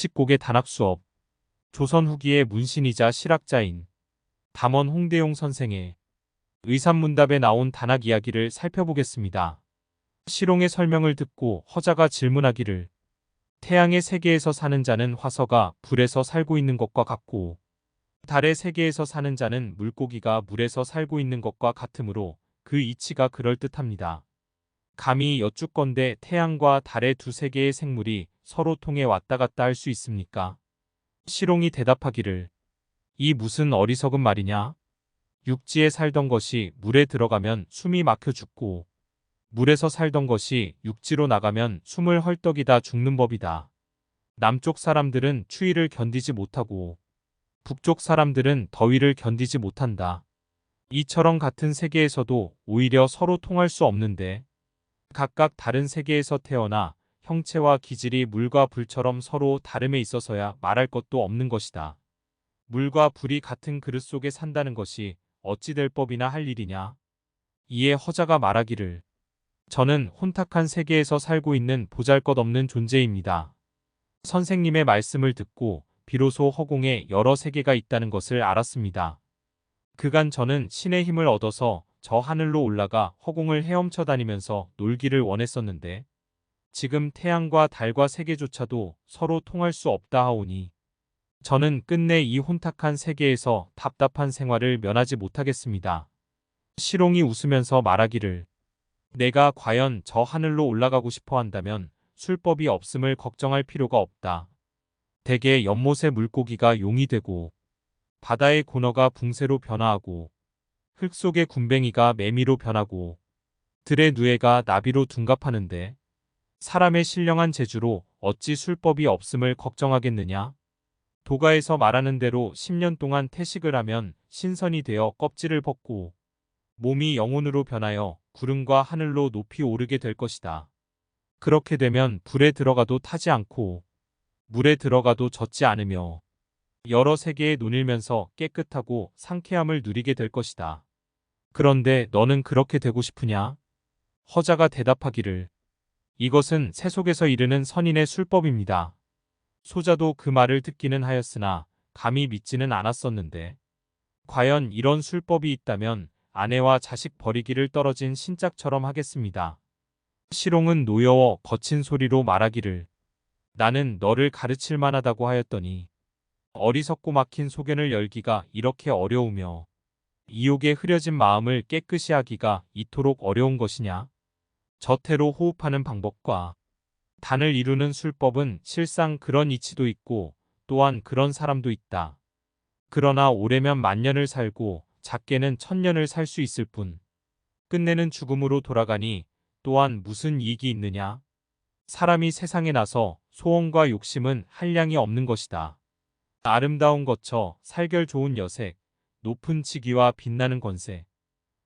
북측곡의 단학수업, 조선 후기의 문신이자 실학자인 담원 홍대용 선생의 의산문답에 나온 단학 이야기를 살펴보겠습니다. 시롱의 설명을 듣고 허자가 질문하기를 태양의 세계에서 사는 자는 화서가 불에서 살고 있는 것과 같고 달의 세계에서 사는 자는 물고기가 물에서 살고 있는 것과 같으므로 그 이치가 그럴듯합니다. 감히 여쭙건대 태양과 달의 두 세계의 생물이 서로 통해 왔다 갔다 할 수 있습니까? 시롱이 대답하기를 이 무슨 어리석은 말이냐? 육지에 살던 것이 물에 들어가면 숨이 막혀 죽고 물에서 살던 것이 육지로 나가면 숨을 헐떡이다 죽는 법이다. 남쪽 사람들은 추위를 견디지 못하고 북쪽 사람들은 더위를 견디지 못한다. 이처럼 같은 세계에서도 오히려 서로 통할 수 없는데 각각 다른 세계에서 태어나 형체와 기질이 물과 불처럼 서로 다름에 있어서야 말할 것도 없는 것이다. 물과 불이 같은 그릇 속에 산다는 것이 어찌 될 법이나 할 일이냐. 이에 허자가 말하기를 저는 혼탁한 세계에서 살고 있는 보잘것없는 존재입니다. 선생님의 말씀을 듣고 비로소 허공에 여러 세계가 있다는 것을 알았습니다. 그간 저는 신의 힘을 얻어서 저 하늘로 올라가 허공을 헤엄쳐 다니면서 놀기를 원했었는데 지금 태양과 달과 세계조차도 서로 통할 수 없다 하오니 저는 끝내 이 혼탁한 세계에서 답답한 생활을 면하지 못하겠습니다. 시롱이 웃으면서 말하기를 내가 과연 저 하늘로 올라가고 싶어 한다면 술법이 없음을 걱정할 필요가 없다. 대개 연못의 물고기가 용이 되고 바다의 고너가 붕새로 변화하고 흙 속의 굼벵이가 매미로 변하고 들의 누에가 나비로 둔갑하는데 사람의 신령한 재주로 어찌 술법이 없음을 걱정하겠느냐? 도가에서 말하는 대로 10년 동안 태식을 하면 신선이 되어 껍질을 벗고 몸이 영혼으로 변하여 구름과 하늘로 높이 오르게 될 것이다. 그렇게 되면 불에 들어가도 타지 않고 물에 들어가도 젖지 않으며 여러 세계에 논일면서 깨끗하고 상쾌함을 누리게 될 것이다. 그런데 너는 그렇게 되고 싶으냐? 허자가 대답하기를 이것은 세속에서 이르는 선인의 술법입니다. 소자도 그 말을 듣기는 하였으나 감히 믿지는 않았었는데 과연 이런 술법이 있다면 아내와 자식 버리기를 떨어진 신짝처럼 하겠습니다. 시롱은 노여워 거친 소리로 말하기를 나는 너를 가르칠 만하다고 하였더니 어리석고 막힌 소견을 열기가 이렇게 어려우며 이욕에 흐려진 마음을 깨끗이 하기가 이토록 어려운 것이냐? 저태로 호흡하는 방법과 단을 이루는 술법은 실상 그런 이치도 있고 또한 그런 사람도 있다. 그러나 오래면 만년을 살고 작게는 천년을 살 수 있을 뿐 끝내는 죽음으로 돌아가니 또한 무슨 이익이 있느냐? 사람이 세상에 나서 소원과 욕심은 한량이 없는 것이다. 아름다운 거처, 살결 좋은 여색, 높은 치기와 빛나는 권세,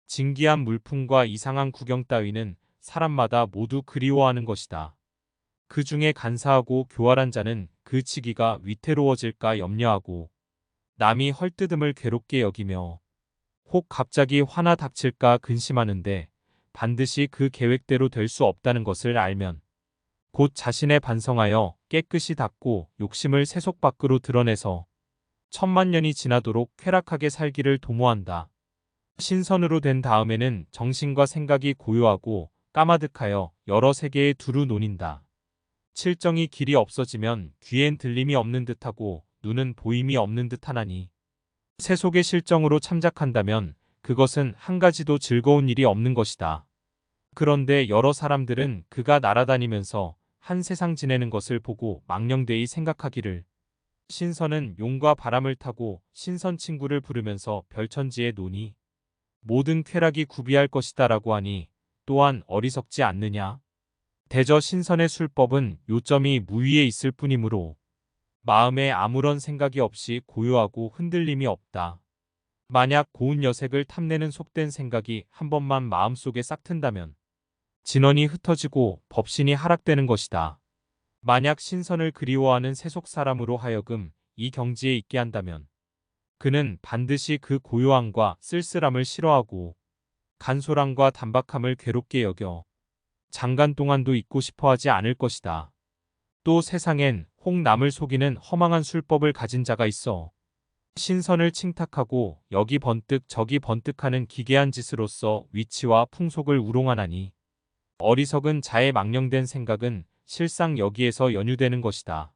진기한 물품과 이상한 구경 따위는 사람마다 모두 그리워하는 것이다. 그 중에 간사하고 교활한 자는 그 치기가 위태로워질까 염려하고 남이 헐뜯음을 괴롭게 여기며 혹 갑자기 화나 닥칠까 근심하는데 반드시 그 계획대로 될 수 없다는 것을 알면 곧 자신의 반성하여 깨끗이 닦고 욕심을 세속 밖으로 드러내서 천만년이 지나도록 쾌락하게 살기를 도모한다. 신선으로 된 다음에는 정신과 생각이 고요하고 까마득하여 여러 세계에 두루 논인다. 칠정이 길이 없어지면 귀엔 들림이 없는 듯하고 눈은 보임이 없는 듯하나니 세속의 실정으로 참작한다면 그것은 한 가지도 즐거운 일이 없는 것이다. 그런데 여러 사람들은 그가 날아다니면서 한 세상 지내는 것을 보고 망령되이 생각하기를 신선은 용과 바람을 타고 신선 친구를 부르면서 별천지에 노니 모든 쾌락이 구비할 것이다 라고 하니 또한 어리석지 않느냐. 대저 신선의 술법은 요점이 무위에 있을 뿐이므로 마음에 아무런 생각이 없이 고요하고 흔들림이 없다. 만약 고운 여색을 탐내는 속된 생각이 한 번만 마음속에 싹 튼다면 진원이 흩어지고 법신이 하락되는 것이다. 만약 신선을 그리워하는 세속 사람으로 하여금 이 경지에 있게 한다면 그는 반드시 그 고요함과 쓸쓸함을 싫어하고 간소함과 단박함을 괴롭게 여겨 장간 동안도 있고 싶어 하지 않을 것이다. 또 세상엔 혹 남을 속이는 허망한 술법을 가진 자가 있어 신선을 칭탁하고 여기 번뜩 저기 번뜩하는 기괴한 짓으로써 위치와 풍속을 우롱하나니 어리석은 자의 망령된 생각은 실상 여기에서 연유되는 것이다.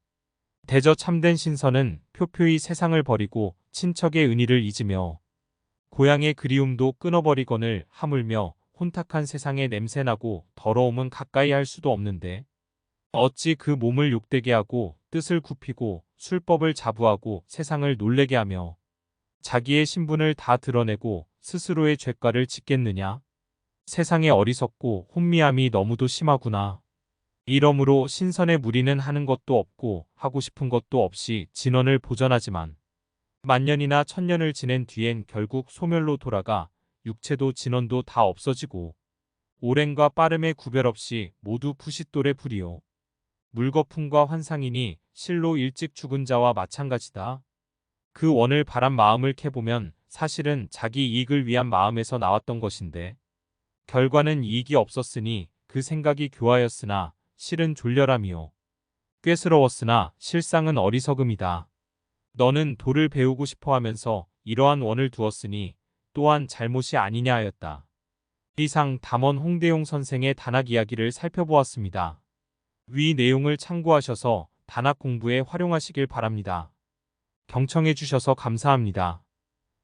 대저 참된 신선은 표표히 세상을 버리고 친척의 은희를 잊으며 고향의 그리움도 끊어버리거늘 하물며 혼탁한 세상에 냄새나고 더러움은 가까이 할 수도 없는데 어찌 그 몸을 욕되게 하고 뜻을 굽히고 술법을 자부하고 세상을 놀래게 하며 자기의 신분을 다 드러내고 스스로의 죄가를 짓겠느냐? 세상에 어리석고 혼미함이 너무도 심하구나. 이러므로 신선의 무리는 하는 것도 없고 하고 싶은 것도 없이 진언을 보전하지만 만년이나 천년을 지낸 뒤엔 결국 소멸로 돌아가 육체도 진언도 다 없어지고 오랜과 빠름의 구별 없이 모두 푸싯돌에 불이요. 물거품과 환상이니 실로 일찍 죽은 자와 마찬가지다. 그 원을 바란 마음을 캐보면 사실은 자기 이익을 위한 마음에서 나왔던 것인데 결과는 이익이 없었으니 그 생각이 교하였으나 실은 졸렬함이요. 꾀스러웠으나 실상은 어리석음이다. 너는 도를 배우고 싶어 하면서 이러한 원을 두었으니 또한 잘못이 아니냐 하였다. 이상 담원 홍대용 선생의 단학 이야기를 살펴보았습니다. 위 내용을 참고하셔서 단학 공부에 활용하시길 바랍니다. 경청해 주셔서 감사합니다.